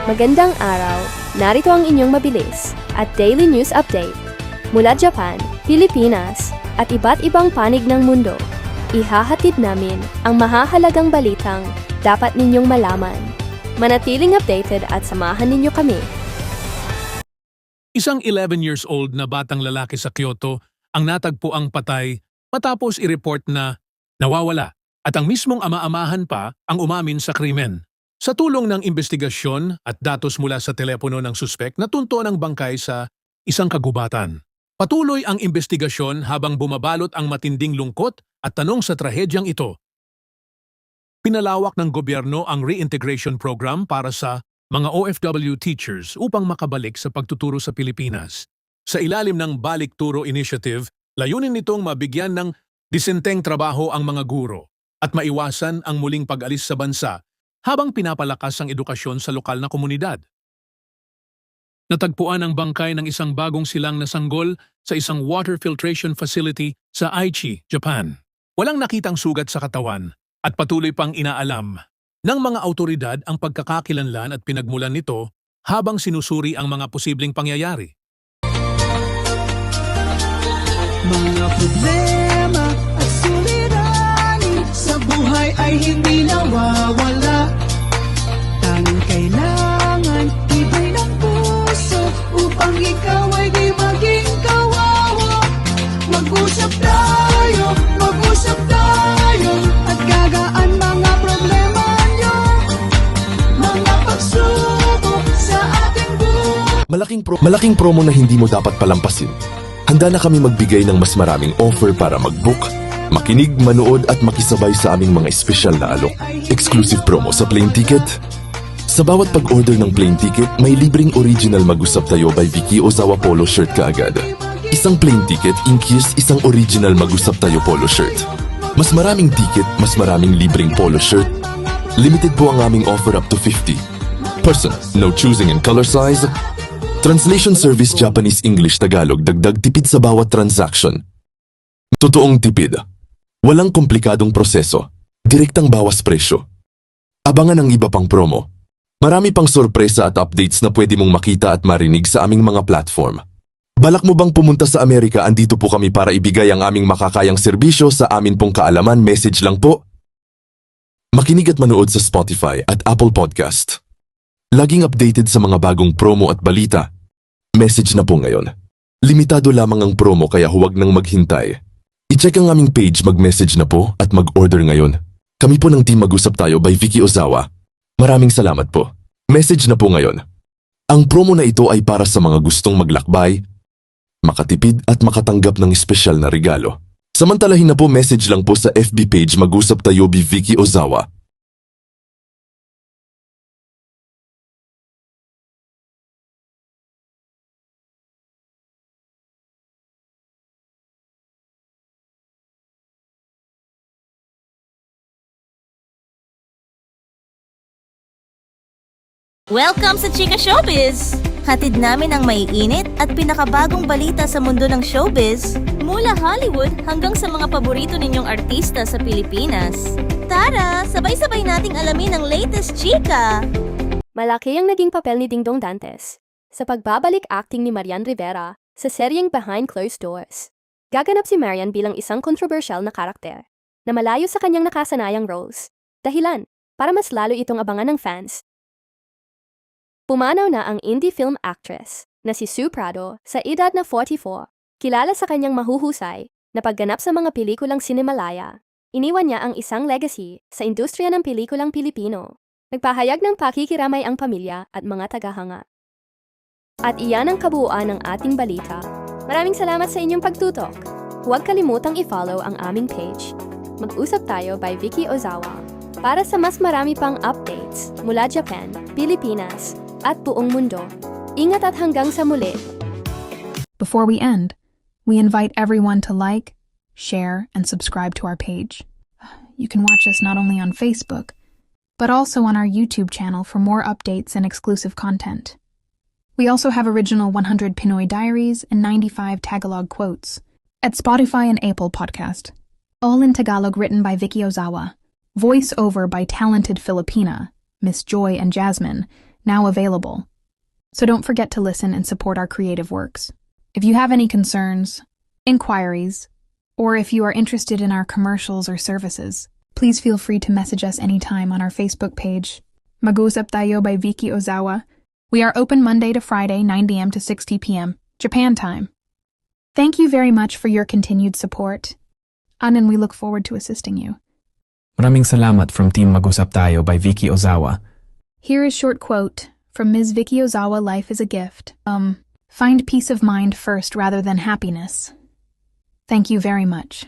Magandang araw, narito ang inyong mabilis at daily news update mula Japan, Pilipinas at iba't ibang panig ng mundo. Ihahatid namin ang mahahalagang balitang dapat ninyong malaman. Manatiling updated at samahan ninyo kami. Isang 11 years old na batang lalaki sa Kyoto ang natagpuang patay matapos i-report na nawawala at ang mismong ama-amahan pa ang umamin sa krimen. Sa tulong ng investigasyon at datos mula sa telepono ng suspek, natunto ang bangkay sa isang kagubatan. Patuloy ang investigasyon habang bumabalot ang matinding lungkot at tanong sa trahedyang ito. Pinalawak ng gobyerno ang reintegration program para sa mga OFW teachers upang makabalik sa pagtuturo sa Pilipinas. Sa ilalim ng Balik Turo Initiative, layunin nitong mabigyan ng disenteng trabaho ang mga guro at maiwasan ang muling pag-alis sa bansa habang pinapalakas ang edukasyon sa lokal na komunidad. Natagpuan ang bangkay ng isang bagong silang na sanggol sa isang water filtration facility sa Aichi, Japan. Walang nakitang sugat sa katawan at patuloy pang inaalam ng mga autoridad ang pagkakakilanlan at pinagmulan nito habang sinusuri ang mga posibleng pangyayari. Mga problema at suliranin sa buhay ay hindi nawawala. Tanging kailangan ibay ng puso upang ikaw ay di maging kawawa. Mag-usap tayo at gagaan mga problema nyo. Mga pagsubok sa ating buhay. Malaking promo na hindi mo dapat palampasin. Handa na kami magbigay ng mas maraming offer para mag-book, makinig, manood at makisabay sa aming mga espesyal na alok. Exclusive promo sa plane ticket. Sa bawat pag-order ng plane ticket, may libreng original Mag-usap Tayo by Vicky Ozawa polo shirt kaagad. Isang plane ticket includes isang original Mag-usap Tayo polo shirt. Mas maraming ticket, mas maraming libreng polo shirt. Limited po ang aming offer up to 50. Person, no choosing in color size. Translation service Japanese-English Tagalog, dagdag tipid sa bawat transaction. Totoong tipid. Walang komplikadong proseso. Direktang bawas presyo. Abangan ang iba pang promo. Marami pang sorpresa at updates na pwede mong makita at marinig sa aming mga platform. Balak mo bang pumunta sa Amerika? Andito po kami para ibigay ang aming makakayang serbisyo sa amin pong kaalaman. Message lang po. Makinig at manood sa Spotify at Apple Podcast. Laging updated sa mga bagong promo at balita. Message na po ngayon. Limitado lamang ang promo kaya huwag nang maghintay. I-check ang aming page, mag-message na po at mag-order ngayon. Kami po ng Team Mag-usap Tayo by Vicky Ozawa. Maraming salamat po. Message na po ngayon. Ang promo na ito ay para sa mga gustong maglakbay, makatipid at makatanggap ng espesyal na regalo. Samantalahin na po, message lang po sa FB page Mag-usap Tayo by Vicky Ozawa. Welcome sa Chika Showbiz! Hatid namin ang maiinit at pinakabagong balita sa mundo ng showbiz mula Hollywood hanggang sa mga paborito ninyong artista sa Pilipinas. Tara, sabay-sabay nating alamin ang latest chika! Malaki ang naging papel ni Dingdong Dantes sa pagbabalik acting ni Marian Rivera sa seryeng Behind Closed Doors. Gaganap si Marian bilang isang controversial na karakter na malayo sa kanyang nakasanayang roles. Dahilan para mas lalo itong abangan ng fans. Pumanaw na ang indie film actress na si Sue Prado sa edad na 44. Kilala sa kanyang mahuhusay na pagganap sa mga pelikulang Cinemalaya. Iniwan niya ang isang legacy sa industriya ng pelikulang Pilipino. Nagpahayag ng pakikiramay ang pamilya at mga tagahanga. At iyan ang kabuuan ng ating balita. Maraming salamat sa inyong pagtutok. Huwag kalimutang i-follow ang aming page. Mag-usap Tayo by Vicky Ozawa para sa mas marami pang updates mula Japan, Pilipinas, at buong mundo. Ingat at hanggang sa muli. Before we end, we invite everyone to like, share, and subscribe to our page. You can watch us not only on Facebook, but also on our YouTube channel for more updates and exclusive content. We also have original 100 Pinoy diaries and 95 Tagalog quotes at Spotify and Apple Podcast. All in Tagalog, written by Vicky Ozawa. Voice over by talented Filipina, Miss Joy and Jasmine, now available. So don't forget to listen and support our creative works. If you have any concerns, inquiries, or if you are interested in our commercials or services, please feel free to message us anytime on our Facebook page, Mag-usap Tayo by Vicky Ozawa. We are open Monday to Friday, 9 a.m. to 6 p.m., Japan time. Thank you very much for your continued support. And we look forward to assisting you. Maraming salamat from Team Mag-usap Tayo by Vicky Ozawa. Here is short quote from Ms. Vicky Ozawa, Life is a gift. Find peace of mind first rather than happiness. Thank you very much.